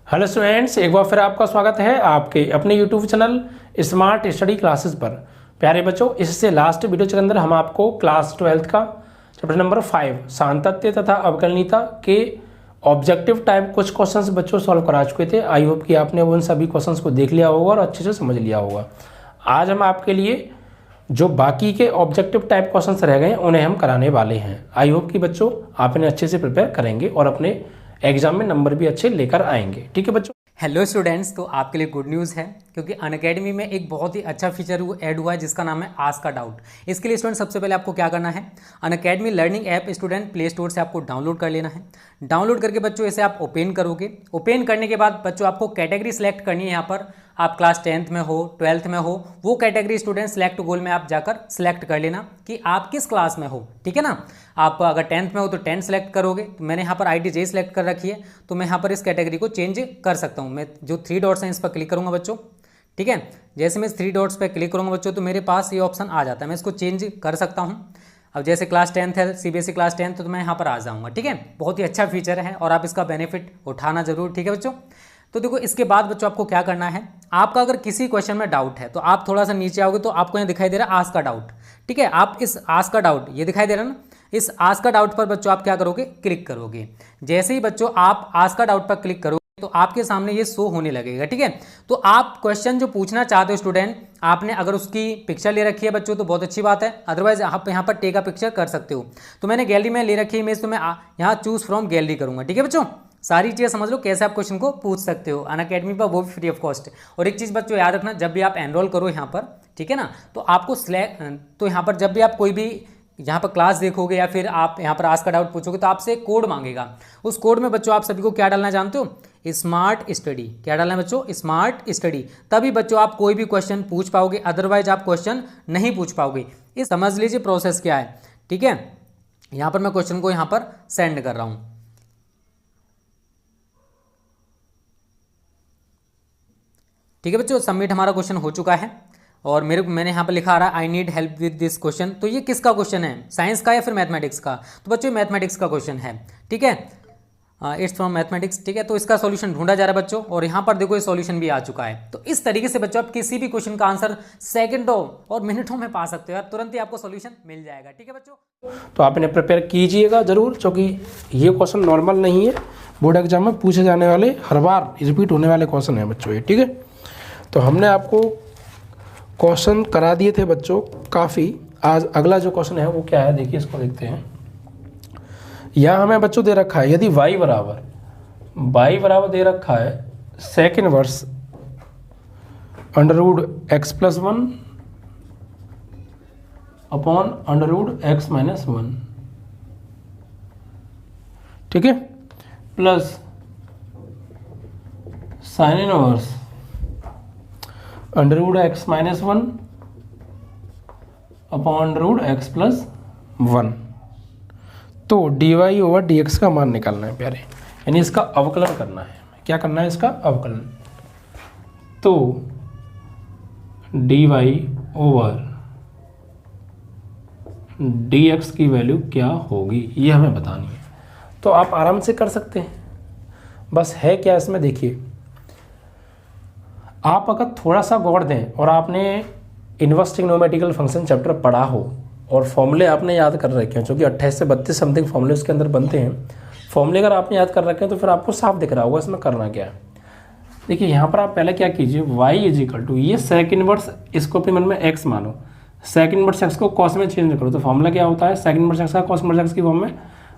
Hello students, एक बार फिर आपका स्वागत है आपके अपने YouTube channel smart study classes पर। प्यारे बच्चों, इससे लास्ट वीडियो के अंदर हम आपको क्लास 12 का चैप्टर नंबर 5 सांतत्य तथा अवकलनीयता के ऑब्जेक्टिव टाइप कुछ क्वेश्चंस बच्चों सॉल्व करा चुके थे। आई होप कि आपने उन सभी क्वेश्चंस को देख लिया होगा और अच्छे से समझ लिया होगा। आज हम आपके लिए जो बाकी के ऑब्जेक्टिव टाइप क्वेश्चंस रह गए उन्हें हम कराने वाले हैं। आई होप कि बच्चों आप इन्हें अच्छे से प्रिपेयर करेंगे और अपने एग्जाम में नंबर भी अच्छे लेकर आएंगे। ठीक है बच्चों। हेलो स्टूडेंट्स, तो आपके लिए गुड न्यूज़ है क्योंकि अनअकैडमी में एक बहुत ही अच्छा फीचर ऐड हुआ है जिसका नाम है आस्क का डाउट। इसके लिए स्टूडेंट सबसे पहले आपको क्या करना है, Unacademy learning app student play store से आपको डाउनलोड कर लेना है। डाउनलोड करके बच्चों इसे आप ओपन करोगे। ओपन करने के बाद बच्चों आपको कैटेगरी सेलेक्ट करनी है। यहाँ पर आप क्लास 10th में हो, 12th में हो, वो कैटेगरी स्टूडेंट सेलेक्ट गोल में आप जाकर सेलेक्ट कर लेना कि आप किस क्लास में हो। ठीक है ना। आप अगर 10th में हो तो 10 सेलेक्ट करोगे। तो मैंने यहाँ पर ITJ सेलेक्ट कर रखी है, तो मैं यहाँ पर इस कैटेगरी को चेंज कर सकता हूँ। मैं जो 3 डॉट्स हैं इस पर क्लिक करूँगा बच्चों। ठीक है, जैसे मैं इस 3 डॉट्स पर क्लिक करूँगा बच्चों तो मेरे पास ये ऑप्शन आ जाता है, मैं इसको चेंज कर सकता हूँ। अब जैसे क्लास 10th है, CBSE क्लास 10th, तो मैं यहाँ पर आ जाऊँगा। ठीक है, बहुत ही अच्छा फीचर है और आप इसका बेनिफिट उठाना जरूर। ठीक है बच्चों। तो देखो इसके बाद बच्चों आपको क्या करना है, आपका अगर किसी क्वेश्चन में डाउट है तो आप थोड़ा सा नीचे आओगे तो आपको यहाँ दिखाई दे रहा है आस्क का डाउट। ठीक है, आप इस आस्क का डाउट, ये दिखाई दे रहा है ना, इस आस्क का डाउट पर बच्चों आप क्या करोगे, क्लिक करोगे। जैसे ही बच्चों आप आस्क का डाउट पर क्लिक करोगे तो आपके सामने ये शो होने लगेगा। ठीक है, तो आप क्वेश्चन जो पूछना चाहते हो स्टूडेंट, आपने अगर उसकी पिक्चर ले रखी है बच्चों तो बहुत अच्छी बात है, अदरवाइज आप यहाँ पर टेक अ पिक्चर कर सकते हो। तो मैंने गैलरी में ले रखी है इमेज, तो मैं यहाँ चूज फ्रॉम गैलरी करूँगा। ठीक है बच्चों, सारी चीज़ें समझ लो कैसे आप क्वेश्चन को पूछ सकते हो अनअकैडमी पर, वो भी फ्री ऑफ कॉस्ट। और एक चीज़ बच्चों याद रखना, जब भी आप एनरोल करो यहाँ पर, ठीक है ना, तो आपको तो यहाँ पर जब भी आप कोई भी यहाँ पर क्लास देखोगे या फिर आप यहाँ पर आस्क का डाउट पूछोगे तो आपसे कोड मांगेगा। उस कोड में बच्चों आप सभी को क्या डालना जानते हो, स्मार्ट स्टडी। क्या डालना है बच्चों, स्मार्ट स्टडी। तभी बच्चों आप कोई भी क्वेश्चन पूछ पाओगे, अदरवाइज आप क्वेश्चन नहीं पूछ पाओगे। इस समझ लीजिए प्रोसेस क्या है। ठीक है, यहाँ पर मैं क्वेश्चन को यहाँ पर सेंड कर रहा हूँ। ठीक है बच्चों, सबमिट हमारा क्वेश्चन हो चुका है और मैंने यहाँ पर लिखा आ रहा है I need help with this question. तो ये किसका क्वेश्चन है, साइंस का या फिर मैथमेटिक्स का? तो बच्चों मैथमेटिक्स का क्वेश्चन है। ठीक है, इट्स फ्रॉम मैथमेटिक्स। ठीक है, तो इसका सॉल्यूशन ढूंढा जा रहा है बच्चों और यहाँ पर देखो ये सॉल्यूशन भी आ चुका है। तो इस तरीके से बच्चों आप किसी भी क्वेश्चन का आंसर सेकंडों और मिनटों में पा सकते हो यार, तुरंत ही आपको सॉल्यूशन मिल जाएगा। ठीक है बच्चों, तो आप इन्हें प्रिपेयर कीजिएगा ज़रूर, क्योंकि ये क्वेश्चन नॉर्मल नहीं है, बोर्ड एग्जाम में पूछे जाने वाले, हर बार रिपीट होने वाले क्वेश्चन हैं बच्चों ये। ठीक है, तो हमने आपको क्वेश्चन करा दिए थे बच्चों काफ़ी। आज अगला जो क्वेश्चन है वो क्या है, देखिए इसको देखते हैं। यहाँ हमें बच्चों दे रखा है, यदि y बराबर दे रखा है sec inverse √x+1 upon √x-1, ठीक है, plus sign inverse √x-1 upon √x+1। तो dy/dx का मान निकालना है प्यारे, यानी इसका अवकलन करना है। क्या करना है, इसका अवकलन। तो dy/dx की वैल्यू क्या होगी ये हमें बतानी है। तो आप आराम से कर सकते हैं, बस है क्या इसमें, देखिए आप अगर थोड़ा सा गौर दें और आपने इनवर्स ट्रिग्नोमेट्रिकल फंक्शन चैप्टर पढ़ा हो और फॉर्मूले आपने याद कर रखे हैं, क्योंकि 28 से 32 समथिंग फॉर्मूले उसके अंदर बनते हैं। फॉर्मूले अगर आपने याद कर रखे हैं तो फिर आपको साफ दिख रहा होगा इसमें करना क्या है। देखिए यहाँ पर आप पहले क्या कीजिए, y ये सेक इनवर्स, इसको अपने मन में x मानो, सेक इनवर्स x को कॉस में चेंज करो तो फॉर्मूला क्या होता है, सेक इनवर्स x का कॉस इनवर्स x की फॉर्म में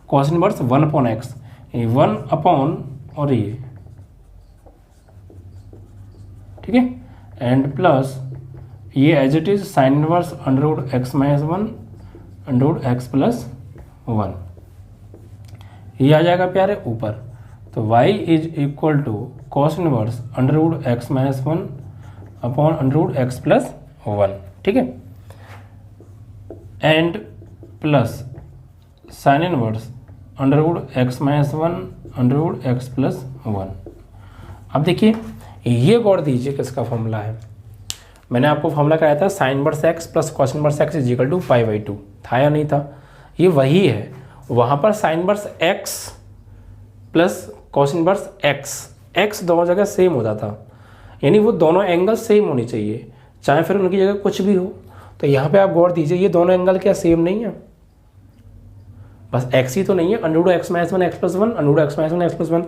कॉस इनवर्स 1/x, 1 अपॉन और ये, ठीक है, एंड प्लस ये as it is sine inverse √x-1 √x+1, ये आ जाएगा प्यारे ऊपर। तो y = cos inverse √x-1 upon √x+1, ठीक है, and plus sign inverse √x-1 √x+1। अब देखिए ये गौर दीजिए किसका फॉर्मूला है। मैंने आपको फॉर्मूला कराया था sign inverse x plus cos inverse x = π/2, था या नहीं था, ये वही है। वहाँ पर sign inverse x plus cos inverse x, x दोनों जगह सेम हो जाता, यानी वो दोनों एंगल सेम होनी चाहिए, चाहे फिर उनकी जगह कुछ भी हो। तो यहाँ पे आप गौर दीजिए, ये दोनों एंगल क्या सेम नहीं है, बस एक्स ही तो नहीं है, under root x minus one x plus one, under root x minus one x plus one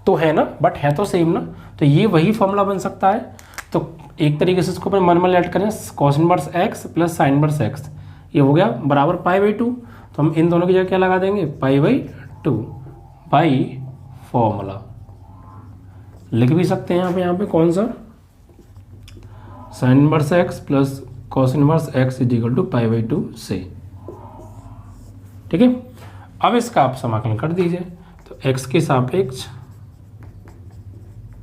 तो है ना, बट है तो सेम ना। तो ये वही फॉर्मूला बन सकता है। तो एक तरीके से इसको अपन मन में ऐड करें, cos inverse X plus sign inverse x, ये हो गया बराबर π/2। तो हम इन दोनों की जगह क्या लगा देंगे, π/2 बाई फॉर्मूला लिख भी सकते हैं यहाँ पे कौन सा, sine inverse X plus cos inverse X equal to π/2 से। ठीक है, अब इसका आप समाकलन कर दीजिए। तो x के सापेक्ष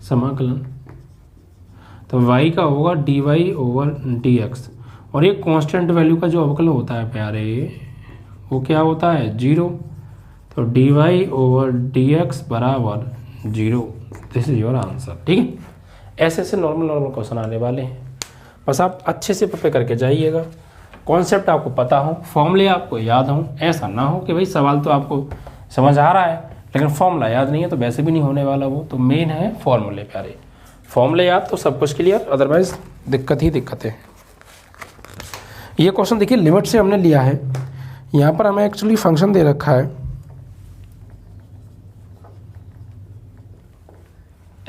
समाकलन, तो y का होगा dy/dx, और ये कांस्टेंट वैल्यू का जो अवकलन होता है प्यारे, वो क्या होता है 0। तो dy/dx बराबर 0, दिस इज योर आंसर। ठीक है, ऐसे ऐसे नॉर्मल क्वेश्चन आने वाले हैं, बस आप अच्छे से प्रिपेयर करके जाइएगा, कॉन्सेप्ट आपको पता हो, फॉर्मूले आपको याद हो। ऐसा ना हो कि भाई सवाल तो आपको समझ आ रहा है लेकिन फॉर्मूला याद नहीं है, तो वैसे भी नहीं होने वाला वो। तो मेन है फॉर्मूले प्यारे, फॉर्मूले याद तो सब कुछ क्लियर, अदरवाइज दिक्कत ही दिक्कत है। ये क्वेश्चन देखिए लिमिट से हमने लिया है, यहाँ पर हमें एक्चुअली फंक्शन दे रखा है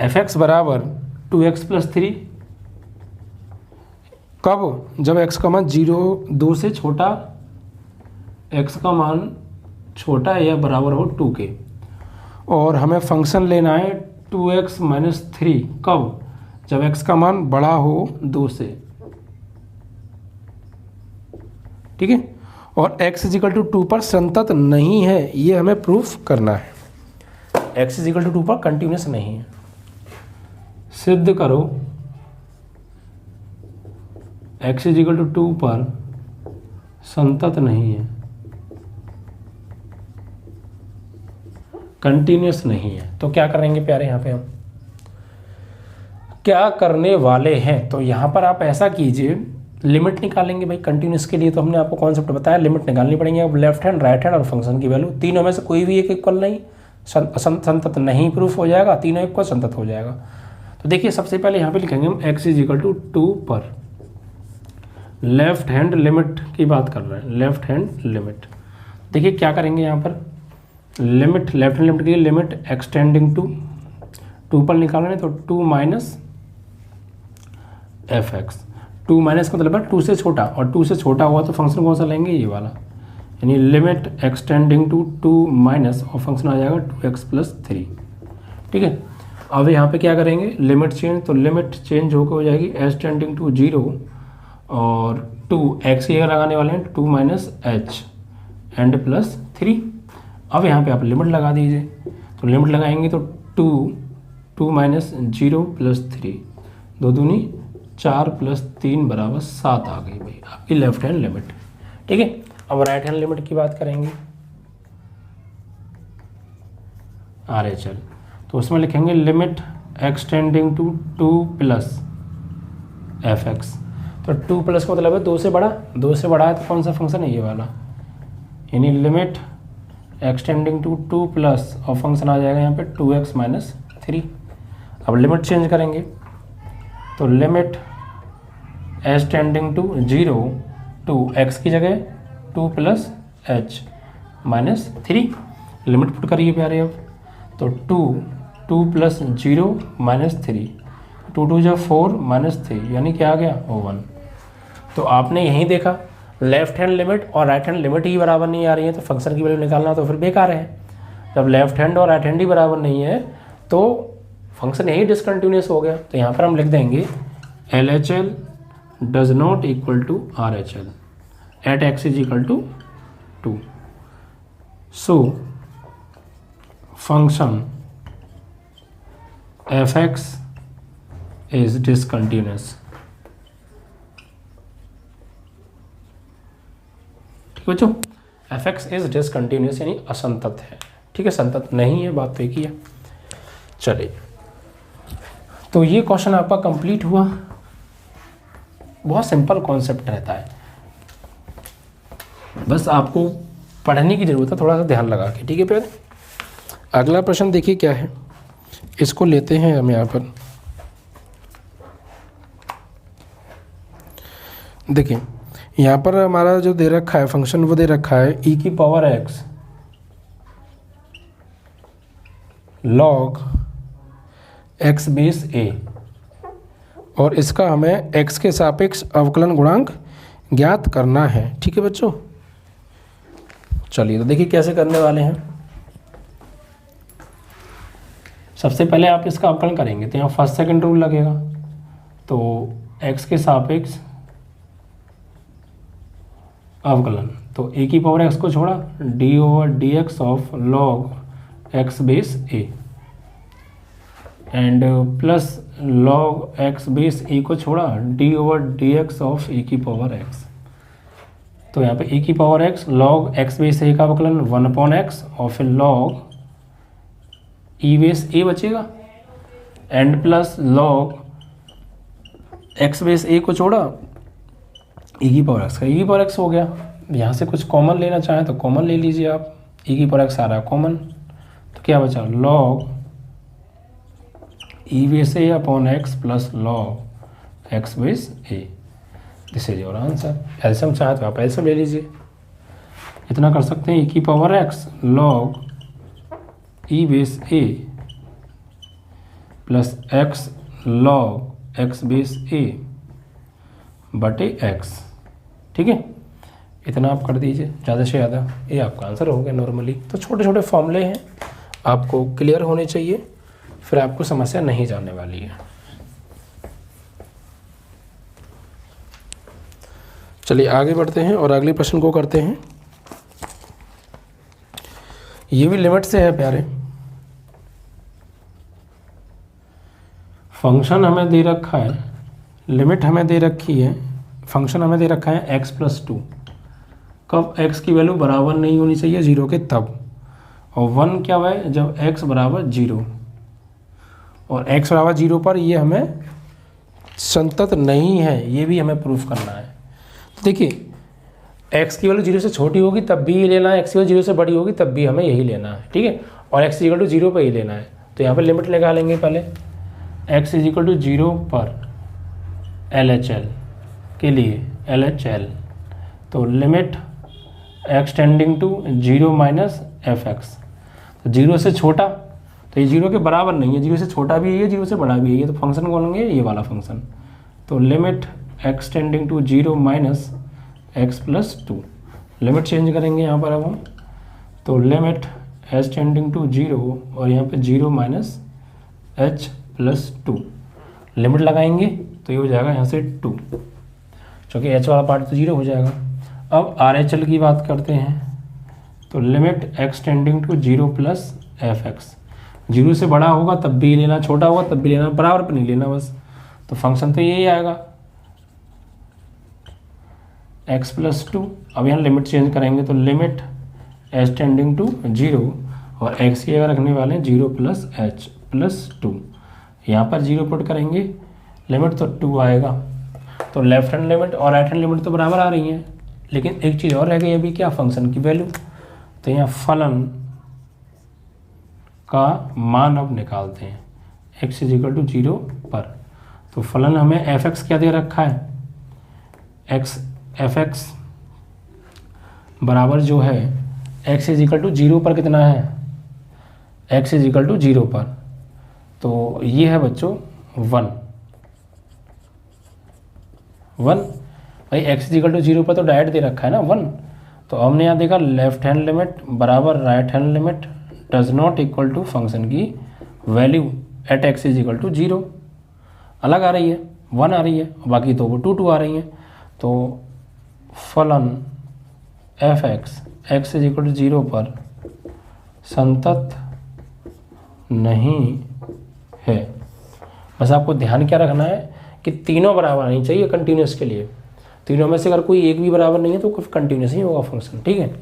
f(x) बराबर 2x + 3, कब, जब x का मान 2 से छोटा, x का मान छोटा या बराबर हो 2 के, और हमें फंक्शन लेना है 2x - 3, कब, जब x का मान बड़ा हो 2 से। ठीक है, और x = 2 पर संतत नहीं है, ये हमें प्रूफ करना है। x = 2 पर कंटिन्यूस नहीं है, सिद्ध करो x = 2 पर संतत नहीं है, कंटिन्यूस नहीं है। तो क्या करेंगे प्यारे, यहाँ पे हम क्या करने वाले हैं, तो यहाँ पर आप ऐसा कीजिए, लिमिट निकालेंगे भाई कंटिन्यूस के लिए। तो हमने आपको कॉन्सेप्ट बताया, लिमिट निकालनी पड़ेंगे। अब लेफ्ट हैंड, राइट हैंड और फंक्शन की वैल्यू, तीनों में से कोई भी एक इक्वल नहीं, संतत नहीं प्रूफ हो जाएगा, तीनों इक्वल संतत हो जाएगा। तो देखिए सबसे पहले यहाँ पे लिखेंगे हम x = 2 पर, लेफ्ट हैंड लिमिट की बात कर रहे हैं, लेफ्ट हैंड लिमिट। देखिए क्या करेंगे यहाँ पर, लिमिट, लेफ्ट हैंड लिमिट की लिमिट एक्सटेंडिंग टू 2 पर निकालना है, तो 2 - f(x), 2 माइनस का मतलब है 2 से छोटा, और 2 से छोटा हुआ तो फंक्शन कौन सा लेंगे, ये वाला, यानी लिमिट एक्सटेंडिंग टू 2 माइनस, और फंक्शन आ जाएगा 2x + 3। ठीक है, अब यहाँ पे क्या करेंगे, लिमिट चेंज, तो लिमिट चेंज होकर हो जाएगी h टेंडिंग टू 0 और 2 x की जगह लगाने वाले हैं 2 - h एंड प्लस 3। अब यहाँ पे आप लिमिट लगा दीजिए, तो लिमिट लगाएंगे तो 2 - 0 + 3, 2 दूनी 4 + 3 = 7 आ गई भाई आपकी लेफ्ट हैंड लिमिट। ठीक है, अब राइट हैंड लिमिट की बात करेंगे, RHL, तो उसमें लिखेंगे लिमिट एक्सटेंडिंग टू 2 + f(x), तो 2 प्लस का मतलब है 2 से बड़ा, 2 से बड़ा है तो कौन सा फंक्शन है, ये वाला, यानी लिमिट एक्सटेंडिंग टू 2 प्लस, और फंक्शन आ जाएगा यहाँ पे 2x - 3। अब लिमिट चेंज करेंगे, तो limit extending to 0 to x की जगह 2 + h - 3, लिमिट पुट करिए प्यारे। अब तो 2 + 0 - 3, 2 2 = 4 - 3, यानी क्या आ गया 1। तो आपने यहीं देखा लेफ्ट हैंड लिमिट और राइट हैंड लिमिट ही बराबर नहीं आ रही है, तो फंक्शन की वैल्यू निकालना तो फिर बेकार है। जब लेफ्ट हैंड और राइट हैंड ही बराबर नहीं है तो फंक्शन यही डिसकंटिन्यूस हो गया। तो यहाँ पर हम लिख देंगे LHL does not equal to RHL at x = 2। So function f(x) is discontinuous. ठीक है बच्चों, f(x) इज डिसकंटिन्यूस यानी असंतत है। ठीक है, संतत नहीं है, बात तो एक ही है। चलिए, तो ये क्वेश्चन आपका कंप्लीट हुआ। बहुत सिंपल कॉन्सेप्ट रहता है, बस आपको पढ़ने की ज़रूरत है, थोड़ा सा ध्यान लगा के। ठीक है, फिर अगला प्रश्न देखिए क्या है। इसको लेते हैं हम यहाँ पर। देखिए यहाँ पर हमारा जो दे रखा है फंक्शन वो दे रखा है e की power x log x base a, और इसका हमें x के सापेक्ष अवकलन गुणांक ज्ञात करना है। ठीक है बच्चों, चलिए तो देखिए कैसे करने वाले हैं। सबसे पहले आप इसका अवकलन करेंगे तो यहाँ फर्स्ट सेकंड रूल लगेगा, तो x के सापेक्ष अवकलन, तो a की पावर x को छोड़ा d/dx of log x base a and plus log x base a को छोड़ा d/dx ऑफ a की पावर x। तो यहाँ पे a की power x log x base a का अवकलन 1/x और फिर log e बेस a बचेगा and plus log x base a को छोड़ा e की पावर x का e की पावर x हो गया। यहाँ से कुछ कॉमन लेना चाहें तो कॉमन ले लीजिए आप, e की पावर x आ रहा है कॉमन, तो क्या बचा log e base a upon x plus log x base a। This is your answer. LCM चाहे तो आप एलसीएम ले लीजिए, इतना कर सकते हैं e की power x log e base a plus x log x base a बटे x। ठीक है, इतना आप कर दीजिए, ज़्यादा से ज़्यादा ये आपका आंसर हो गया नॉर्मली। तो छोटे छोटे फॉर्मूले हैं, आपको क्लियर होने चाहिए, फिर आपको समस्या नहीं जाने वाली है। चलिए आगे बढ़ते हैं और अगले प्रश्न को करते हैं। ये भी लिमिट से है प्यारे। फंक्शन हमें दे रखा है, लिमिट हमें दे रखी है, फंक्शन हमें दे रखा है x+2। कब x की वैल्यू बराबर नहीं होनी चाहिए 0 के तब, और 1 क्या है जब x बराबर 0, और x बराबर 0 पर ये हमें संतत नहीं है, ये भी हमें प्रूफ करना है। तो देखिए x की वैल्यू 0 से छोटी होगी तब भी ये लेना है, x की वैल्यू 0 से बड़ी होगी तब भी हमें यही लेना है। ठीक है, और x = 0 पर ही लेना है। तो यहाँ पर लिमिट निकालेंगे पहले, x = 0 पर LHL के लिए LHL, तो limit x tending to 0 minus fx। तो 0 से छोटा, तो ये 0 के बराबर नहीं है, 0 से छोटा भी है, 0 से बड़ा भी है, तो फंक्शन कौन होंगे ये वाला फंक्शन। तो limit x tending to 0 minus x+2, limit change करेंगे यहाँ पर अब हम, तो लिमिट h टेंडिंग टू 0 और यहाँ पे 0 माइनस h+2, लिमिट लगाएंगे तो ये हो जाएगा यहाँ से 2, क्योंकि h वाला पार्ट तो 0 हो जाएगा। अब RHL की बात करते हैं, तो limit x tending to 0 plus fx, 0 से बड़ा होगा तब भी लेना, छोटा होगा तब भी लेना, बराबर पर नहीं लेना बस। तो फंक्शन तो यही आएगा x+2। अब यहाँ लिमिट चेंज करेंगे तो लिमिट h टेंडिंग टू 0 और x की अगर रखने वाले हैं 0 प्लस h+2, यहाँ पर 0 पुट करेंगे, लिमिट तो 2 आएगा। तो लेफ्ट हैंड लिमिट और राइट हैंड लिमिट तो बराबर आ रही हैं, लेकिन एक चीज़ और रह गई अभी, क्या, फंक्शन की वैल्यू। तो यहाँ फलन का मान अब निकालते हैं x = 0 पर। तो फलन हमें fx क्या दे रखा है, fx बराबर जो है x = 0 पर कितना है, x = 0 पर, तो ये है बच्चों 1 भाई, x = 0 पर तो डायरेक्ट दे रखा है ना 1। तो हमने यहाँ देखा लेफ्ट हैंड लिमिट बराबर right hand limit does not equal to function की वैल्यू एट x = 0, अलग आ रही है, 1 आ रही है, बाकी तो वो 2 आ रही हैं। तो फलन fx x = 0 पर संतत नहीं है। बस आपको ध्यान क्या रखना है कि तीनों बराबर आनी चाहिए कंटिन्यूस के लिए, तीनों में से अगर कोई एक भी बराबर नहीं है तो कंटिन्यूस ही होगा फंक्शन। ठीक है,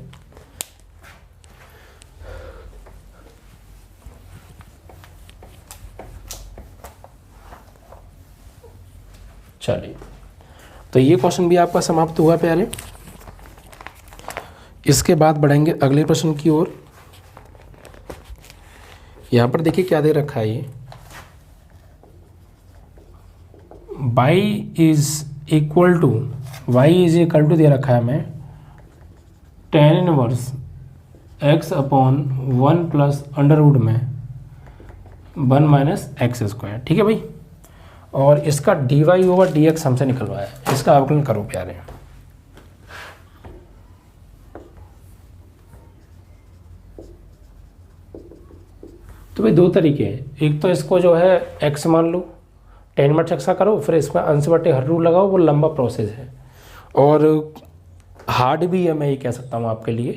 चलिए तो ये क्वेश्चन भी आपका समाप्त हुआ प्यारे। इसके बाद बढ़ेंगे अगले प्रश्न की ओर। यहाँ पर देखिए क्या दे रखा है ये, y इज इक्वल टू दे रखा है हमें tan inverse x upon 1 plus under root में 1 माइनस एक्स स्क्वायर। ठीक है भाई, और इसका dy ओवर dx हमसे निकलवाया है, इसका अवकलन करो प्यारे। तो भाई दो तरीके हैं, एक तो इसको जो है x मान लो, tan इनवर्स x का करो, फिर इसमें अंश बटे हर रूल लगाओ, वो लंबा प्रोसेस है और हार्ड भी है, मैं ये कह सकता हूँ आपके लिए,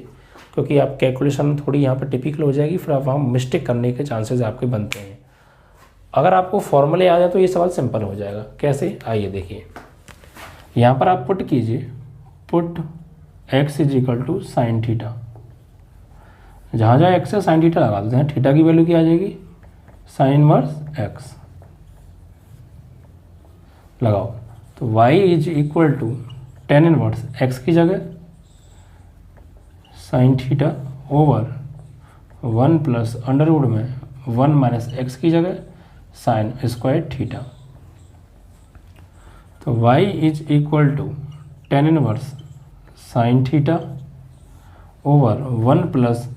क्योंकि आप कैलकुलेशन थोड़ी यहाँ पे टिपिकल हो जाएगी, फिर आप वहाँ मिस्टेक करने के चांसेस आपके बनते हैं। अगर आपको फॉर्मूले आ जाए तो ये सवाल सिंपल हो जाएगा। कैसे, आइए देखिए, यहाँ पर आप पुट कीजिए, put x is equal to sine theta, जहाँ जहाँ x है साइन थीटा लगा देते हैं, थीटा की वैल्यू क्या आ जाएगी, साइन इनवर्स x लगाओ, तो y is equal to tan inverse x की जगह sine theta over 1 plus under root में 1 माइनस एक्स की जगह साइन स्क्वायर थीटा। तो y is equal to tan inverse sine theta over 1 plus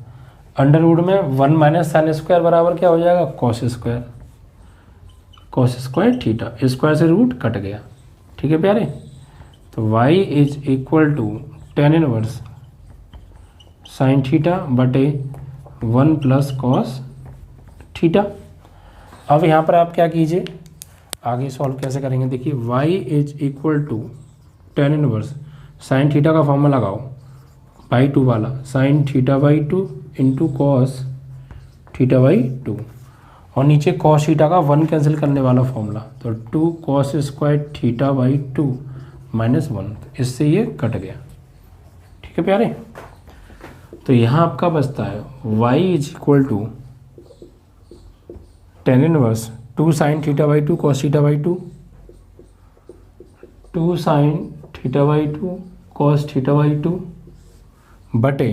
under root में 1 minus sine square बराबर क्या हो जाएगा, कॉस स्क्वायर थीटा, स्क्वायर से रूट कट गया। ठीक है प्यारे, तो y is equal to tan inverse sine theta बटे 1 प्लस कॉस थीटा। अब यहाँ पर आप क्या कीजिए, आगे सॉल्व कैसे करेंगे, देखिए y is equal to tan inverse sine theta का फॉर्मूला लगाओ, बाई 2 वाला, sine theta by 2 into cos theta by 2, और नीचे कॉस थीटा का 1 कैंसिल करने वाला फॉर्मूला, तो 2 cos square theta by 2 minus 1, इससे ये कट गया। ठीक है प्यारे, तो यहाँ आपका बचता है y is equal to tan inverse 2 sine theta by 2 cos theta by 2, 2 sine theta by 2 cos theta by 2 बटे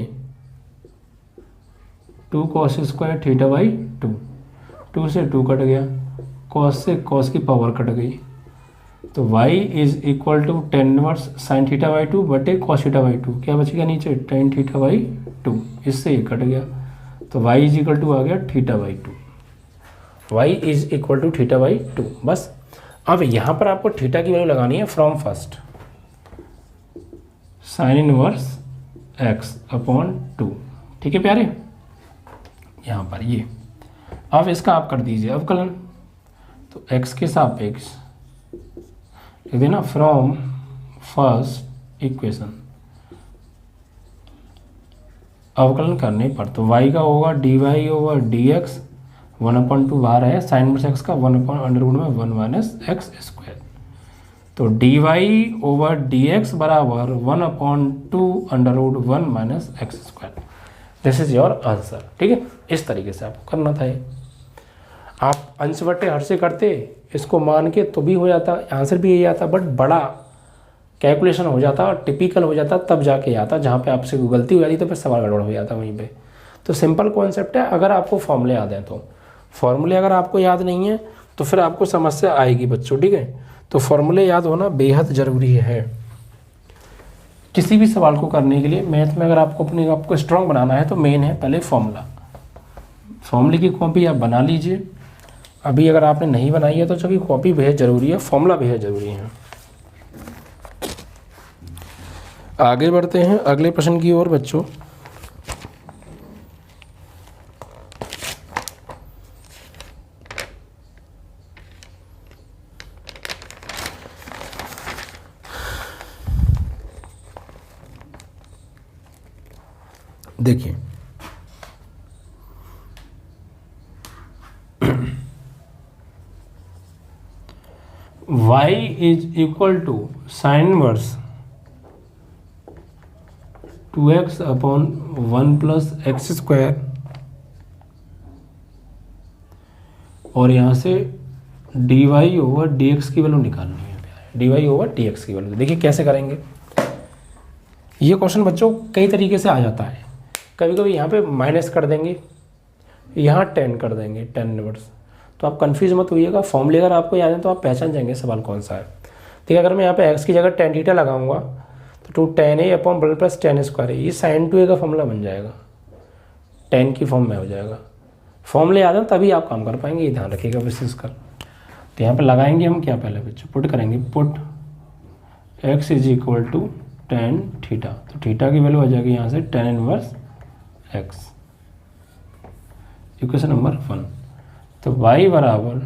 2 कॉस स्क्वायर थीटा बाई 2, 2 से 2 कट गया, कॉस से कॉस की पावर कट गई, तो y is equal to tan inverse sine theta by 2 बटे cos theta by 2, क्या बचेगा नीचे, टेन थीटा बाई 2, इससे ये कट गया, तो y इज इक्वल टू आ गया theta by 2, y is equal to theta by 2। बस अब यहाँ पर आपको थीटा की वैल्यू लगानी है from first, sign inverse x upon 2। ठीक है प्यारे, यहाँ पर ये अब इसका आप कर दीजिए अवकलन, तो x के सापेक्ष लिख देना फ्रॉम फर्स्ट इक्वेशन, अवकलन करने पर तो y का होगा dy ओवर dx 1/2 बाहर है, साइन इनवर्स x का 1 अपॉन अंडर रूट में 1 माइनस एक्स स्क्वायर, तो dy ओवर dx बराबर 1/2 under root 1 minus x square. This is your answer. ठीक है, इस तरीके से आपको करना था ये, आप अंश बटे हर से करते इसको मान के तो भी हो जाता, आंसर भी यही आता, बट बड़ा कैलकुलेशन हो जाता और टिपिकल हो जाता, तब जाके आता, जहाँ पे आपसे कोई गलती हो जाती तो फिर सवाल गड़बड़ हो जाता वहीं पे। तो सिंपल कॉन्सेप्ट है, अगर आपको फॉर्मूले याद हैं तो, फॉर्मूले अगर आपको याद नहीं है तो फिर आपको समस्या आएगी बच्चों। ठीक है, तो फॉर्मूले याद होना बेहद ज़रूरी है किसी भी सवाल को करने के लिए। मैथ में अगर आपको अपने आप को स्ट्रॉन्ग बनाना है तो मेन है पहले फॉर्मूला। फॉर्मूले की कॉपी आप बना लीजिए, अभी अगर आपने नहीं बनाई है तो चूँकि कॉपी बेहद ज़रूरी है, फॉर्मूला बेहद ज़रूरी है। आगे बढ़ते हैं अगले प्रश्न की ओर बच्चों। देखिए y is equal to sine inverse 2x upon 1 plus x square, और यहाँ से dy ओवर dx की वैल्यू निकालनी है, dy ओवर dx की वैल्यू। देखिए कैसे करेंगे ये क्वेश्चन बच्चों, कई तरीके से आ जाता है। कभी कभी यहाँ पे माइनस कर देंगे, यहाँ 10 कर देंगे 10 इनवर्स। तो आप कंफ्यूज मत होइएगा, फॉर्मूले अगर आपको याद है तो आप पहचान जाएंगे सवाल कौन सा है। ठीक है, अगर मैं यहाँ पे x की जगह tan थीटा लगाऊंगा तो 2 tan a upon 1 plus tan square है, ये sin 2a का फॉर्मूला बन जाएगा, tan की फॉर्म में हो जाएगा। फॉर्मूले याद है तभी आप काम कर पाएंगे, ये ध्यान रखिएगा विशेष कर। तो यहाँ पे लगाएंगे हम क्या, पहले बच्चों पुट करेंगे, put x is equal to tan theta. तो थीटा की वैल्यू आ जाएगी यहाँ से tan inverse x, equation number 1। तो y बराबर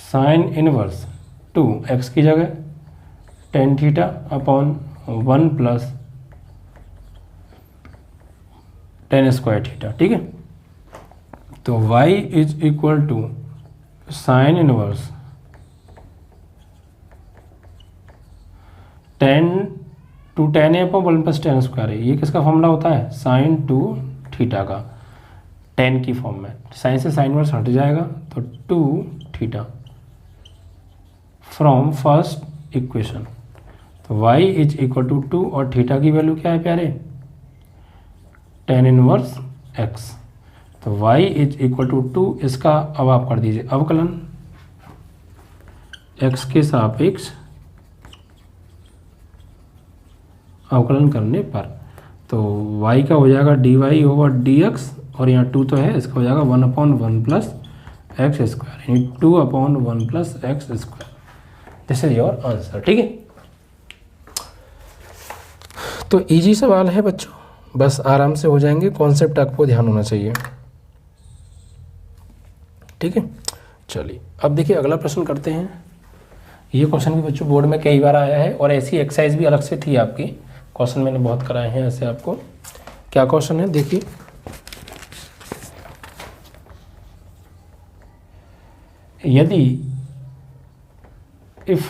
साइन इनवर्स 2 x की जगह tan theta upon 1 plus tan square theta. ठीक है, तो y is equal to sine inverse tan a upon 1 plus tan square है। ये किसका फॉर्मूला होता है, साइन 2 थीटा का, tan की फॉर्म में। साइन से साइन इनवर्स हट जाएगा तो 2 थीटा फ्रॉम फर्स्ट इक्वेशन। तो y इज इक्वल टू 2 और थीटा की वैल्यू क्या है प्यारे, tan इनवर्स x। तो y इज इक्वल टू 2, इसका अब आप कर दीजिए अवकलन x के सापेक्ष अवकलन करने पर। तो y का हो जाएगा dy ओवर dx, और यहाँ 2 तो है, इसका हो जाएगा 1 अपॉन 1 प्लस एक्स स्क्वायर, यानी 2 upon 1 plus x square. This is your answer. ठीक है, तो इजी सवाल है बच्चों, बस आराम से हो जाएंगे, कॉन्सेप्ट आपको ध्यान होना चाहिए। ठीक है, चलिए अब देखिए अगला प्रश्न करते हैं। ये क्वेश्चन भी बच्चों बोर्ड में कई बार आया है और ऐसी एक्सरसाइज भी अलग से थी आपकी, क्वेश्चन मैंने बहुत कराए हैं ऐसे आपको। क्या क्वेश्चन है देखिए, यदि इफ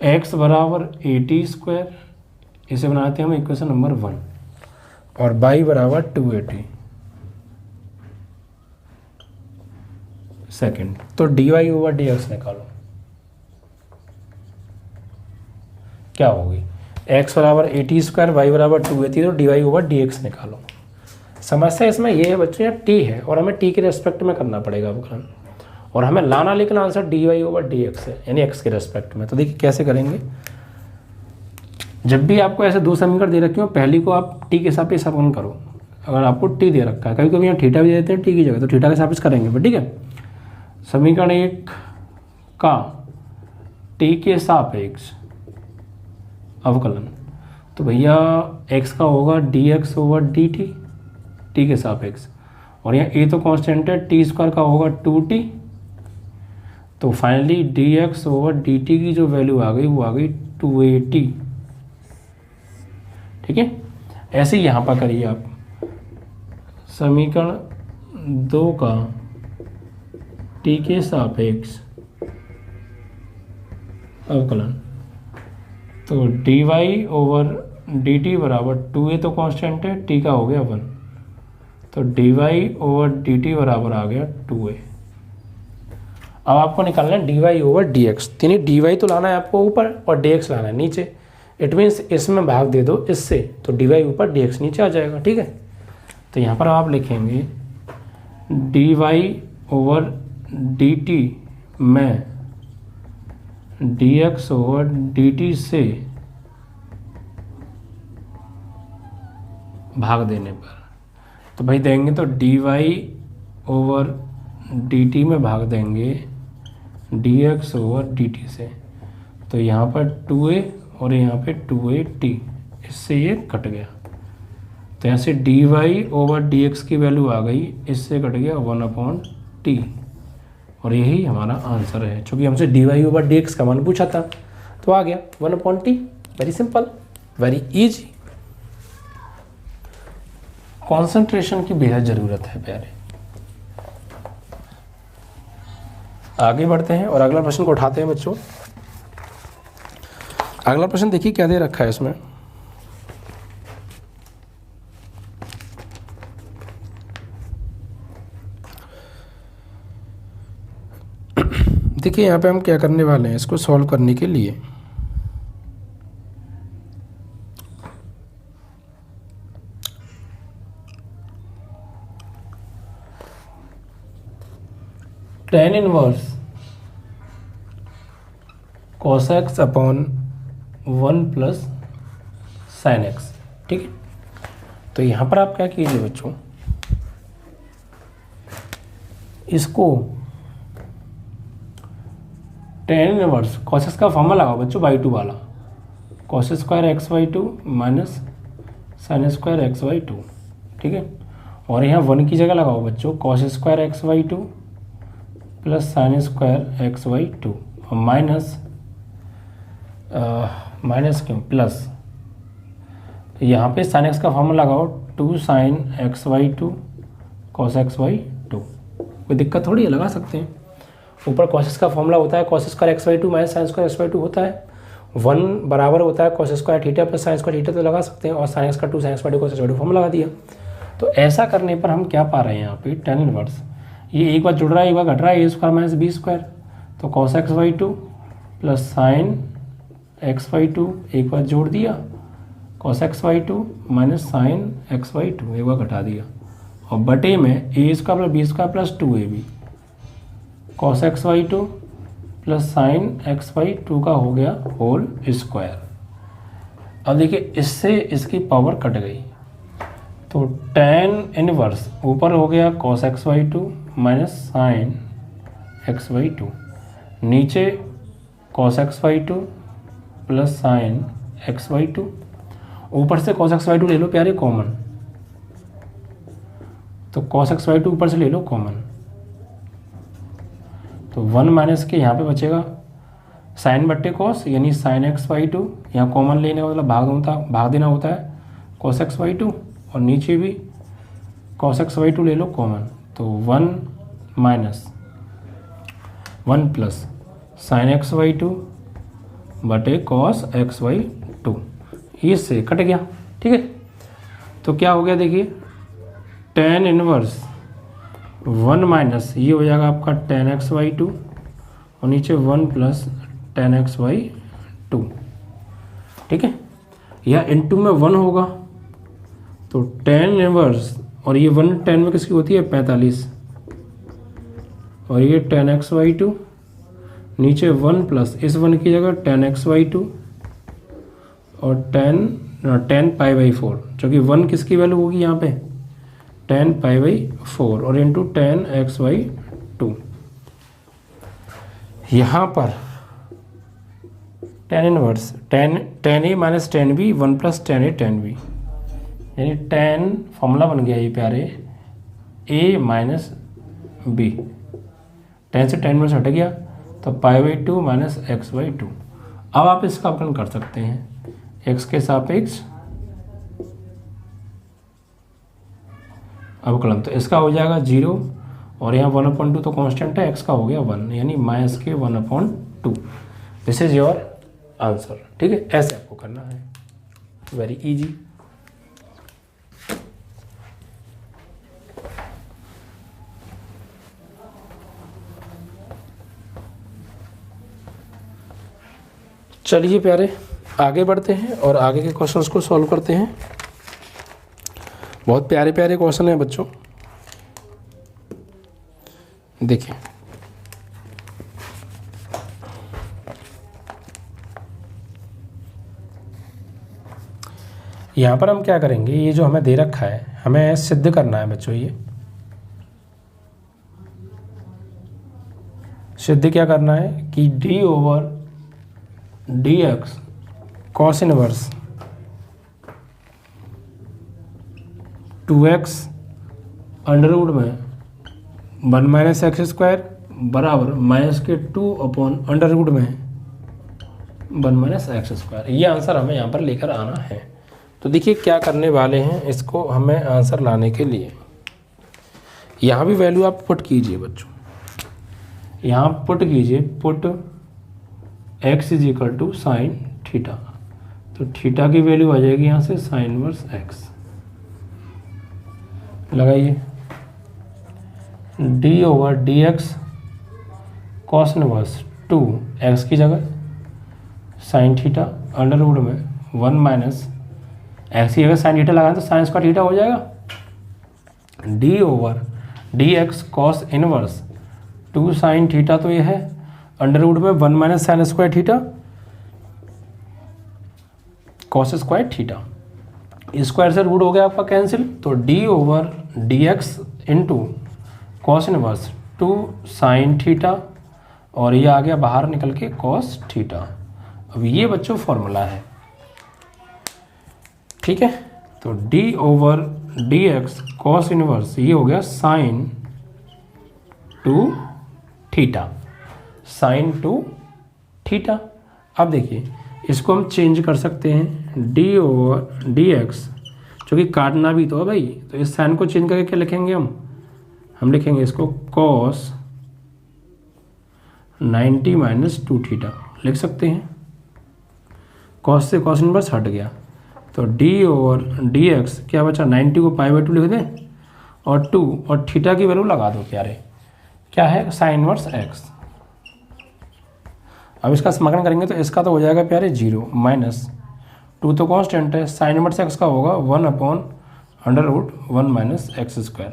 x बराबर 80 स्क्वायर, इसे बनाते हैं हम इक्वेशन नंबर 1, और y बराबर 280 सेकेंड, तो dy ओवर dx निकालो। क्या होगी, x बराबर 80 स्क्वायर, y बराबर 280, तो dy ओवर dx निकालो। समस्या इसमें ये है बच्चों, यहाँ t है और हमें t के रेस्पेक्ट में करना पड़ेगा अवकलन, और हमें लाना लेकिन आंसर dy ओवर dx है, यानी x के रेस्पेक्ट में। तो देखिए कैसे करेंगे, जब भी आपको ऐसे दो समीकरण दे रखे हो, पहली को आप t के सापेक्ष अवकलन करो। अगर आपको t दे रखा है, कभी कभी यहाँ थीटा भी देते हैं t की जगह, तो थीटा के सापेक्ष करेंगे। बट ठीक है, समीकरण 1 का t के सापेक्ष अवकलन, तो भैया x का होगा dx ओवर dt, t के सापेक्ष, और यहाँ a तो कांस्टेंट है, t स्क्वायर का होगा 2t। तो फाइनली dx ओवर dt की जो वैल्यू आ गई वो आ गई 280। ठीक है, ऐसे ही यहाँ पर करिए आप, समीकरण 2 का t के सापेक्ष अवकलन, तो dy ओवर dt बराबर 2a तो कांस्टेंट है, t का हो गया 1, तो dy ओवर dt बराबर आ गया 2a। अब आपको निकालना है dy ओवर dx, यानी dy तो लाना है आपको ऊपर और dx लाना है नीचे। इट मीन्स इसमें भाग दे दो इससे, तो dy ऊपर dx नीचे आ जाएगा। ठीक है, तो यहाँ पर आप लिखेंगे dy ओवर dt में dx ओवर dt से भाग देने पर, तो भाई देंगे तो dy ओवर dt में भाग देंगे dx ओवर dt से, तो यहाँ पर 2a और यहाँ पे 2at, इससे ये कट गया, तो यहाँ से dy ओवर dx की वैल्यू आ गई, इससे कट गया 1/t, और यही हमारा आंसर है। चूँकि हमसे dy ओवर dx का मान पूछा था तो आ गया 1/t। Very simple, very easy. Concentration की बेहद ज़रूरत है प्यारे। आगे बढ़ते हैं और अगला प्रश्न को उठाते हैं बच्चों। अगला प्रश्न देखिए क्या दे रखा है इसमें, देखिए यहाँ पे हम क्या करने वाले हैं, इसको सॉल्व करने के लिए tan inverse cos x upon 1 plus sine x. ठीक है, तो यहाँ पर आप क्या कीजिए बच्चों, इसको tan इनवर्स cos x का फॉर्मूला लगाओ बच्चों बाई टू वाला, cos square x by two minus sine square x by to. ठीक है, और यहाँ 1 की जगह लगाओ बच्चों cos square x by two plus sine square x by to, और माइनस क्यों प्लस, यहाँ पे साइन एक्स का फॉर्मूला लगाओ 2 sign X by to cos X by to. कोई दिक्कत थोड़ी है, लगा सकते हैं। ऊपर कॉस का फॉर्मूला होता है cos square x by two minus sine square x by to होता है, 1 बराबर होता है cos square theta plus sign square theta, तो लगा सकते हैं, और साइन एक्स का 2 sign X by to cos X by to formula लगा दिया। तो ऐसा करने पर हम क्या पा रहे हैं यहाँ पे tan इनवर्स, ये एक बार जुड़ रहा है एक बार घट रहा है, A square minus B square, तो cos X by two plus sine X by two एक बार जोड़ दिया, cos X by two minus sine X by two एक बार घटा दिया, और बटे में A square plus B square plus 2ab cos X by two plus sine X by two का हो गया होल स्क्वायर। अब देखिए इससे इसकी पावर कट गई, तो tan इनवर्स ऊपर हो गया cos X by two minus sine X by two, नीचे cos X by two plus sine X by two, ऊपर से cos एक्स बाई टू ले लो प्यारे कॉमन, तो cos एक्स बाई टू ऊपर से ले लो कॉमन, तो 1 माइनस के यहाँ पे बचेगा साइन बट्टे कॉस, यानी साइन एक्स बाई टू, यहाँ कॉमन लेने का मतलब भाग देना होता है cos एक्स बाई टू, और नीचे भी cos एक्स बाई टू ले लो कॉमन, तो 1 minus 1 plus sine X by to बटे कॉस एक्स बाई टू, ये से कट गया। ठीक है, तो क्या हो गया देखिए tan इनवर्स 1 माइनस ये हो जाएगा आपका tan एक्स बाई टू, और नीचे 1 plus tan X by to. ठीक है, या इनटू में 1 होगा, तो tan इनवर्स, और ये 1 tan में किसकी होती है 45, और ये tan एक्स बाई टू, नीचे 1 प्लस इस 1 की जगह tan एक्स बाई टू, और tan पाई बाई 4, क्योंकि 1 किसकी वैल्यू होगी यहाँ पे tan पाई बाई 4, और into tan X by two. यहाँ पर tan inverse tan A minus tan B 1 plus tan A tan B, यानी tan फॉर्मूला बन गया ये प्यारे a माइनस बी, tan से tan इनवर्स हट गया, तो pi by two minus X by two. अब आप इसका अवकलन कर सकते हैं x के सापेक्ष अवकलन, तो इसका हो जाएगा 0, और यहाँ 1/2 तो कांस्टेंट है, x का हो गया 1, यानी माइनस के 1/2। This is your answer. ठीक है, ऐसे आपको करना है, वेरी इजी। चलिए प्यारे आगे बढ़ते हैं और आगे के क्वेश्चंस को सॉल्व करते हैं। बहुत प्यारे प्यारे क्वेश्चन हैं बच्चों, देखिए यहाँ पर हम क्या करेंगे, ये जो हमें दे रखा है हमें सिद्ध करना है बच्चों। ये सिद्ध क्या करना है कि d over d x cos inverse 2x under root में 1 माइनस एक्स स्क्वायर बराबर माइनस के 2 अपॉन अंडर रूट में 1 माइनस एक्स स्क्वायर, ये आंसर हमें यहाँ पर लेकर आना है। तो देखिए क्या करने वाले हैं, इसको हमें आंसर लाने के लिए यहाँ भी वैल्यू आप पुट कीजिए बच्चों, यहाँ पुट कीजिए, put x is equal to sine theta, तो थीटा की वैल्यू आ जाएगी यहाँ से साइन इनवर्स x। लगाइए d over d x cos inverse 2x की जगह साइन थीटा अंडर रूट में 1 माइनस एक्स की जगह साइन थीटा लगाएं तो साइन स्क्वायर थीटा हो जाएगा, d over d x cos inverse 2 sine theta तो ये है अंडर रूट में 1 minus sine square theta cos square theta, square से रूट हो गया आपका कैंसिल, तो D over d x into cos inverse 2 sine theta और ये आ गया बाहर निकल के कॉस थीटा। अब ये बच्चों फॉर्मूला है, ठीक है। तो d over d x cos inverse ये हो गया साइन 2 थीटा, साइन 2 थीटा। अब देखिए इसको हम चेंज कर सकते हैं, d ओवर डी एक्स क्योंकि काटना भी तो है भाई, तो इस साइन को चेंज करके क्या लिखेंगे हम लिखेंगे इसको कॉस 90 माइनस 2 थीटा लिख सकते हैं। कॉस से कॉस इनवर्स हट गया, तो d ओवर डी एक्स क्या बचा, 90 को पाई बाई 2 लिख दें और 2 और थीटा की वैल्यू लगा दो प्यारे, क्या है साइन इनवर्स x। अब इसका समाकलन करेंगे तो इसका तो हो जाएगा प्यारे 0 माइनस 2 तो कांस्टेंट है, साइन इनवर्स x का होगा 1 upon under root 1 minus x square.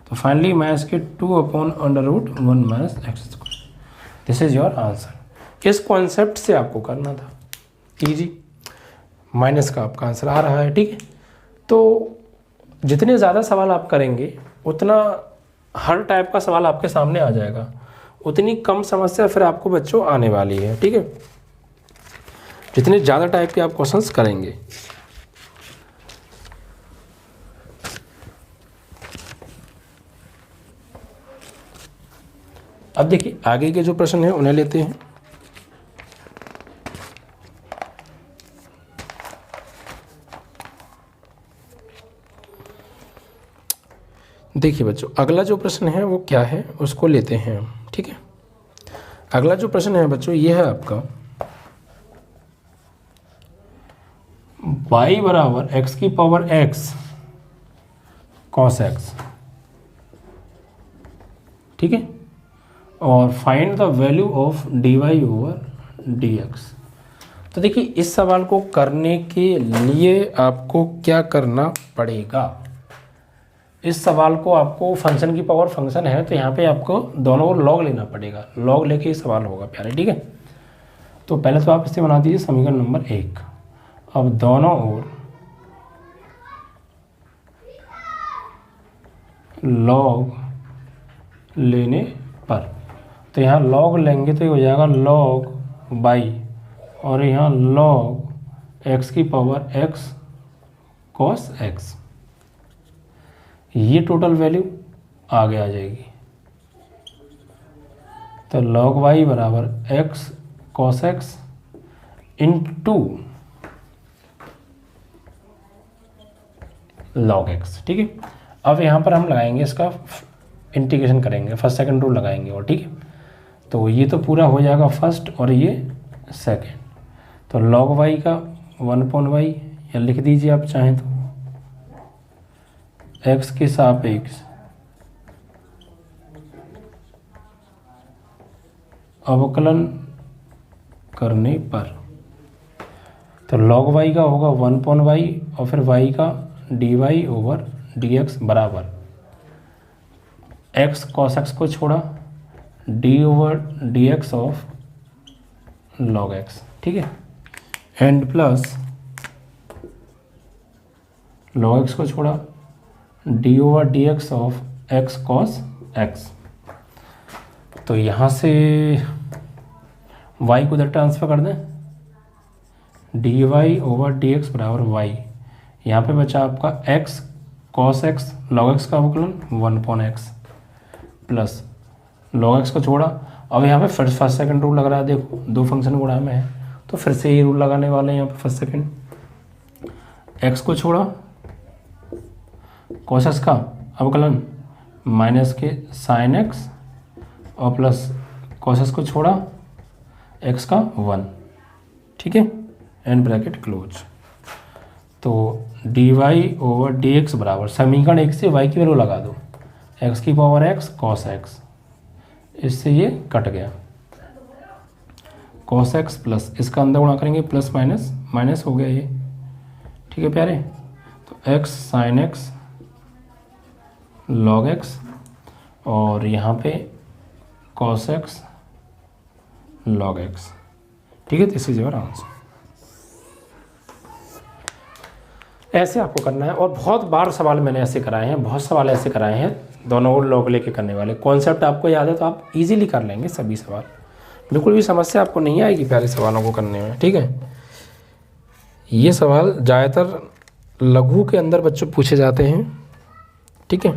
तो फाइनली मैं इसके 2 upon under root 1 minus x square. This is your answer. इस कॉन्सेप्ट से आपको करना था, इजी, माइनस का आपका आंसर आ रहा है, ठीक है। तो जितने ज़्यादा सवाल आप करेंगे उतना हर टाइप का सवाल आपके सामने आ जाएगा, उतनी कम समस्या फिर आपको बच्चों आने वाली है, ठीक है। जितने ज़्यादा टाइप के आप क्वेश्चंस करेंगे। अब देखिए आगे के जो प्रश्न हैं उन्हें लेते हैं। देखिए बच्चों अगला जो प्रश्न है वो क्या है उसको लेते हैं हम, ठीक है। अगला जो प्रश्न है बच्चों ये है आपका y बराबर x की पावर x cos x, ठीक है, और find the value of dy over dx। तो देखिए इस सवाल को करने के लिए आपको क्या करना पड़ेगा, इस सवाल को आपको फंक्शन की पावर फंक्शन है तो यहाँ पे आपको दोनों ओर लॉग लेना पड़ेगा, लॉग लेके ये सवाल होगा प्यारे, ठीक है। तो पहले तो आप इसे बना दीजिए समीकरण नंबर 1। अब दोनों ओर लॉग लेने पर, तो यहाँ लॉग लेंगे तो ये हो जाएगा लॉग बाई और यहाँ लॉग एक्स की पावर एक्स कॉस एक्स, ये टोटल वैल्यू आगे आ जाएगी। तो लॉग वाई बराबर x cos x into log x, ठीक है। अब यहाँ पर हम लगाएंगे इसका इंटीग्रेशन करेंगे, फर्स्ट सेकंड रूल लगाएंगे और, ठीक है। तो ये तो पूरा हो जाएगा फर्स्ट और ये सेकंड, तो लॉग वाई का 1/y या लिख दीजिए आप चाहें तो x के सापेक्ष अवकलन करने पर, तो log y का होगा 1/y और फिर y का dy ओवर dx बराबर x cos x को छोड़ा d over dx of log x, ठीक है, एंड प्लस log x को छोड़ा d over d x of x cos x. तो यहाँ से y को उधर ट्रांसफर कर दें, d y over d x बराबर y, यहाँ पे बचा आपका x कॉस x log x का अवकलन 1/x प्लस log x को छोड़ा। अब यहाँ पे फर्स्ट सेकंड रूल लग रहा है, देखो दो फंक्शन गुणा में है तो फिर से ये रूल लगाने वाले हैं यहाँ पे फर्स्ट सेकंड, x को छोड़ा cos x का अवकलन माइनस के साइन x और प्लस cos x को छोड़ा x का 1, ठीक है, एंड ब्रैकेट क्लोज। तो dy ओवर dx बराबर समीकरण 1 से y की वैल्यू लगा दो, x की पावर x cos x, इससे ये कट गया cos x प्लस इसका अंदर गुणा करेंगे प्लस माइनस माइनस हो गया ये, ठीक है प्यारे। तो x sine x log x और यहाँ पे cos x log x। ठीक है, तो इसी जगह आंसर। ऐसे आपको करना है, और बहुत बार सवाल मैंने ऐसे कराए हैं, बहुत सवाल ऐसे कराए हैं, दोनों ओर लॉग लेके करने वाले। कॉन्सेप्ट आपको याद है तो आप इजीली कर लेंगे सभी सवाल, बिल्कुल भी समस्या आपको नहीं आएगी प्यारे सवालों को करने में। ठीक है, ये सवाल ज़्यादातर लघु के अंदर बच्चों पूछे जाते हैं। ठीक है,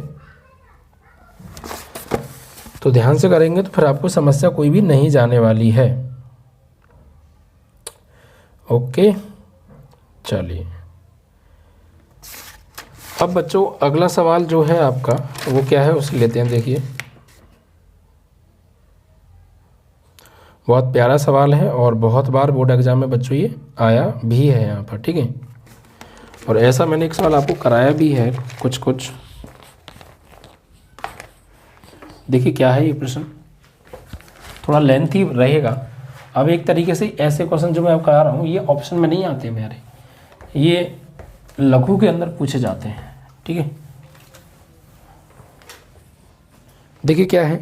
तो ध्यान से करेंगे तो फिर आपको समस्या कोई भी नहीं जाने वाली है। ओके, चलिए अब बच्चों अगला सवाल जो है आपका वो क्या है उसे लेते हैं। देखिए बहुत प्यारा सवाल है और बहुत बार बोर्ड एग्जाम में बच्चों ये आया भी है यहाँ पर। ठीक है, और ऐसा मैंने एक सवाल आपको कराया भी है कुछ। देखिए क्या है ये प्रश्न, थोड़ा लेंथी रहेगा। अब एक तरीके से ऐसे क्वेश्चन जो मैं आपको करा रहा हूँ ये ऑप्शन में नहीं आते मेरे, ये लघु के अंदर पूछे जाते हैं। ठीक है, देखिए क्या है,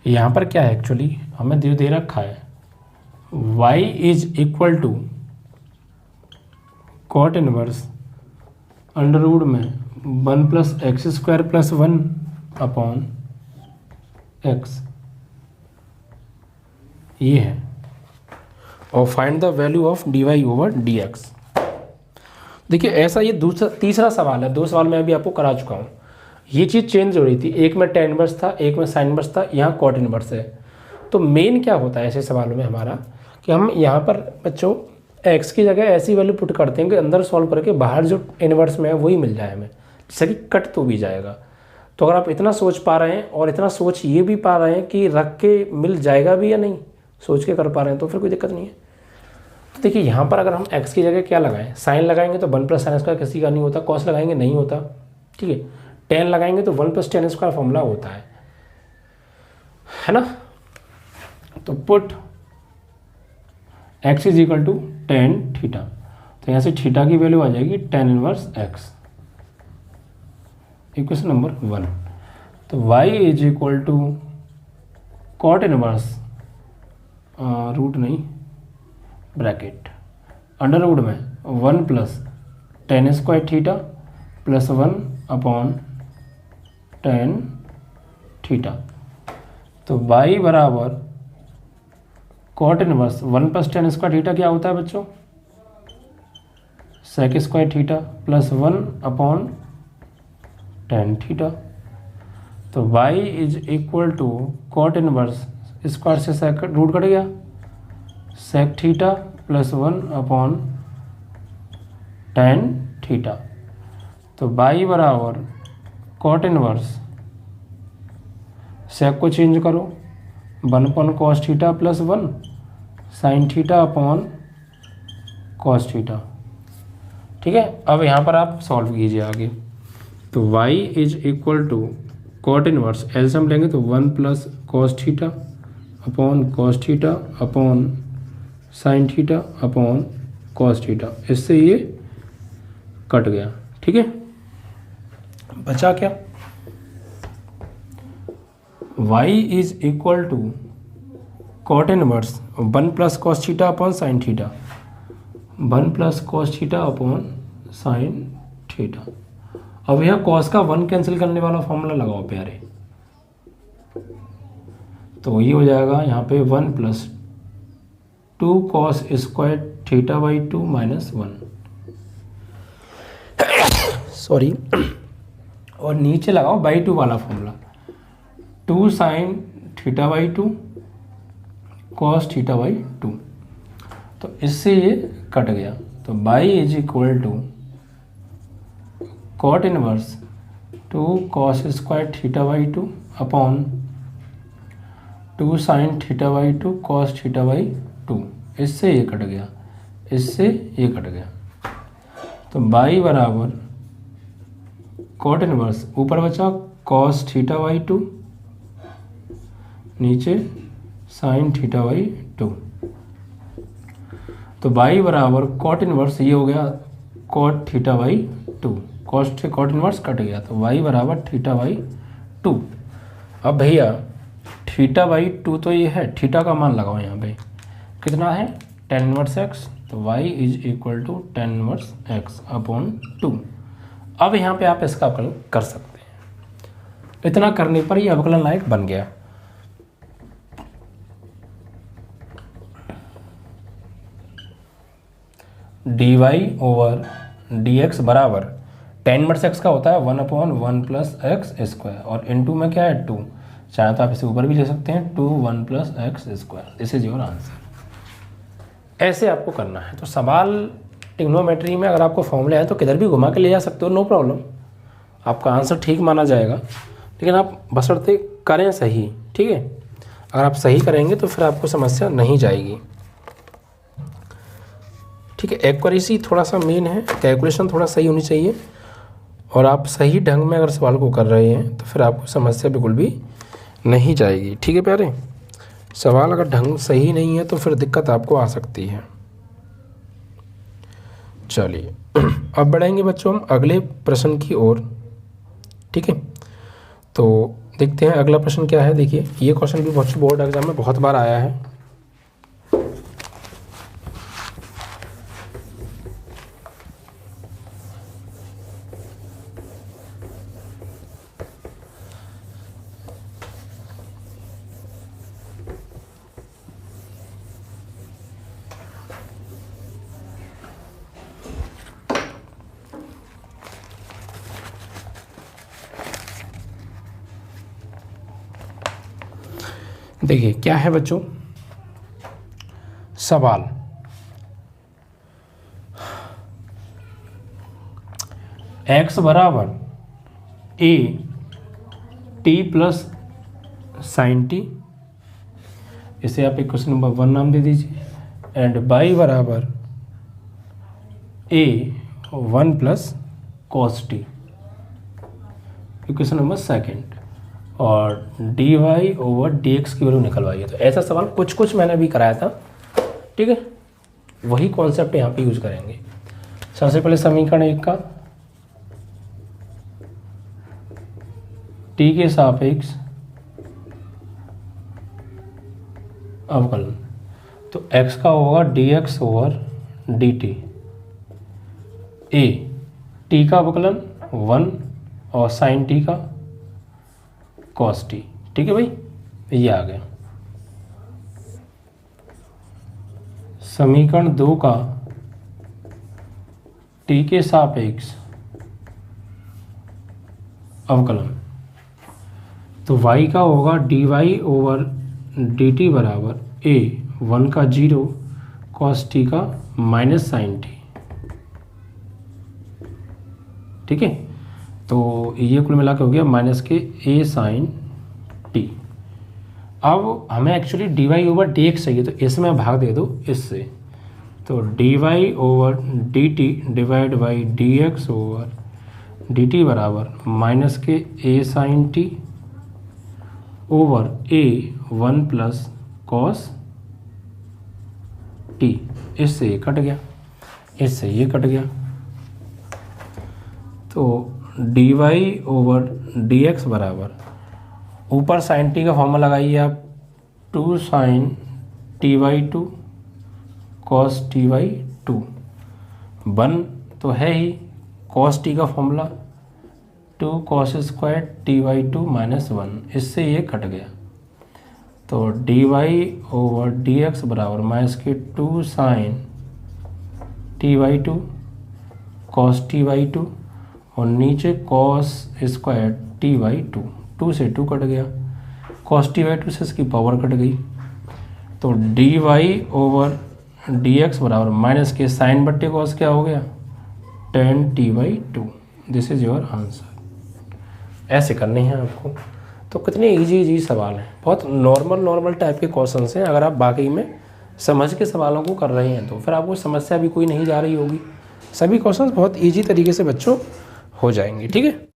यहाँ पर क्या है एक्चुअली हमें दे रखा है y is equal to cot inverse under root में 1 plus x square plus 1 upon x, ये है, और find the value of dy over dx। देखिए ऐसा ये तीसरा सवाल है, 2 सवाल मैं अभी आपको करा चुका हूँ। ये चीज़ चेंज हो रही थी, एक में tan इनवर्स था, एक में sin इनवर्स था, यहाँ cot इनवर्स है। तो मेन क्या होता है ऐसे सवालों में हमारा कि हम यहाँ पर बच्चों x की जगह ऐसी वैल्यू पुट करते हैं कि अंदर सॉल्व करके बाहर जो इनवर्स में है वही मिल जाए हमें, जिससे कि कट तो भी जाएगा। तो अगर आप इतना सोच पा रहे हैं और इतना सोच ये भी पा रहे हैं कि रख के मिल जाएगा भी या नहीं, सोच के कर पा रहे हैं, तो फिर कोई दिक्कत नहीं है। तो देखिए यहाँ पर अगर हम x की जगह क्या लगाएं, साइन लगाएंगे तो 1 प्लस साइन स्क्वायर किसी का नहीं होता, कॉस लगाएंगे नहीं होता। ठीक है, टेन लगाएंगे तो 1 प्लस टेन स्क्वायर फॉर्मूला होता है ना। तो put x is equal to tan theta, तो यहाँ से थीटा की वैल्यू आ जाएगी tan inverse x, equation number 1। तो y is equal to cot inverse root नहीं ब्रैकेट अंडर रूट में 1 plus tan square theta plus 1 upon tan theta. तो y बराबर cot inverse 1 plus tan square theta क्या होता है बच्चों, sec square theta plus 1 upon tan theta. तो y is equal to cot inverse square से sec root cut गया, sec theta plus 1 upon tan theta. तो y बराबर कॉट इनवर्स, सेक को चेंज करो 1 upon cos theta plus 1 sine theta upon cos theta. ठीक है, अब यहाँ पर आप सॉल्व कीजिए आगे। तो y is equal to cot inverse LCM लेंगे तो 1 plus cos theta upon cos theta upon sine theta upon cos theta, इससे ये कट गया। ठीक है, बचा क्या, y is equal to cot inverse 1 plus cos theta upon sine theta, 1 plus cos theta upon sine theta. अब यह cos का 1 कैंसिल करने वाला फॉर्मूला लगाओ प्यारे, तो ये हो जाएगा यहाँ पे 1 plus 2 cos square theta by 2 minus 1, sorry, और नीचे लगाओ बाई 2 वाला formula, 2 sine theta by 2 cos theta by 2। तो इससे ये कट गया। तो y is equal to cot inverse 2 cos square theta by 2 upon 2 sine theta by 2 cos theta by 2, इससे ये कट गया, इससे ये कट गया। तो बाई बराबर कॉट इनवर्स, ऊपर बचा कॉस थीटा बाई 2, नीचे साइन थीटा बाई 2। तो बाई बराबर कॉट इनवर्स ये हो गया कॉट थीटा बाई 2, कॉस्ट से कॉट इनवर्स कट गया, तो y बराबर थीटा बाई 2। अब भैया थीटा बाई 2 तो ये है, थीटा का मान लगाओ यहाँ पे कितना है tan इनवर्स x, तो y is equal to tan inverse x upon 2। अब यहाँ पे आप इसका अवकलन कर सकते हैं। इतना करने पर ये अवकलन लायक बन गया। dy ओवर dx बराबर tan इनवर्स x का होता है 1/1 प्लस एक्स स्क्वायर, और इनटू में क्या है 2, चाहे तो आप इसे ऊपर भी ले सकते हैं 2 1 plus x square. This is your answer. ऐसे आपको करना है। तो सवाल ट्रिग्नोमेट्री में अगर आपको फॉर्मूला है तो किधर भी घुमा के ले जा सकते हो, नो प्रॉब्लम, आपका आंसर ठीक माना जाएगा। लेकिन आप बशर्ते करें सही, ठीक है। अगर आप सही करेंगे तो फिर आपको समस्या नहीं जाएगी, ठीक है। एक्यूरेसी थोड़ा सा मेन है, कैलकुलेशन थोड़ा सही होनी चाहिए, और आप सही ढंग में अगर सवाल को कर रहे हैं तो फिर आपको समस्या बिल्कुल भी नहीं जाएगी, ठीक है प्यारे। सवाल अगर ढंग सही नहीं है तो फिर दिक्कत आपको आ सकती है। चलिए अब बढ़ेंगे बच्चों हम अगले प्रश्न की ओर, ठीक है। तो देखते हैं अगला प्रश्न क्या है। देखिए ये क्वेश्चन भी बच्चों बोर्ड एग्जाम में बहुत बार आया है। देखिए क्या है बच्चों सवाल, x बराबर a t plus sign T, इसे आप इक्वेशन नंबर 1 नाम दे दीजिए, एंड y बराबर a 1 plus cos T, equation number 2, और dy ओवर dx की वैल्यू निकलवाइए। तो ऐसा सवाल कुछ मैंने भी कराया था, ठीक है। वही कॉन्सेप्ट यहाँ पे यूज करेंगे। सबसे पहले समीकरण 1 का t के सापेक्ष अवकलन, तो x का होगा dx over dt, a t का अवकलन 1 और साइन t का कॉस टी, ठीक है भाई। ये आ गया। समीकरण 2 का t के सापेक्ष अवकलन, तो y का होगा dy ओवर dt बराबर a 1 का 0 कॉस टी का माइनस साइन टी, ठीक है। तो ये कुल मिला के हो गया माइनस के a साइन टी। अब हमें actually d y over d x चाहिए, तो इसमें भाग दे दो इससे, तो d y over d t divide by d x over d t बराबर माइनस के a sine t over a 1 plus cos t. इससे ये कट गया, इससे ये कट गया, तो d y over d x बराबर ऊपर साइन टी का फॉर्मूला लगाइए आप 2 sine t by 2 cos t by 2, 1 तो है ही कॉस टी का formula 2 cos square t by 2 minus 1, इससे ये कट गया। तो d y over d x बराबर माइनस के 2 sine t by 2 cos t by 2, और नीचे कॉस स्क्वायर टी बाई 2, 2 से 2 कट गया, कॉस टी बाई 2 से इसकी पावर कट गई। तो d y over d x बराबर माइनस के साइन बट्टे कॉस क्या हो गया tan t by 2। This is your answer. ऐसे करने हैं आपको। तो कितने इजी सवाल हैं, बहुत नॉर्मल टाइप के क्वेश्चन हैं। अगर आप बाकी में समझ के सवालों को कर रहे हैं तो फिर आपको समस्या भी कोई नहीं जा रही होगी। सभी क्वेश्चंस बहुत इजी तरीके से बच्चों हो जाएंगे, ठीक है।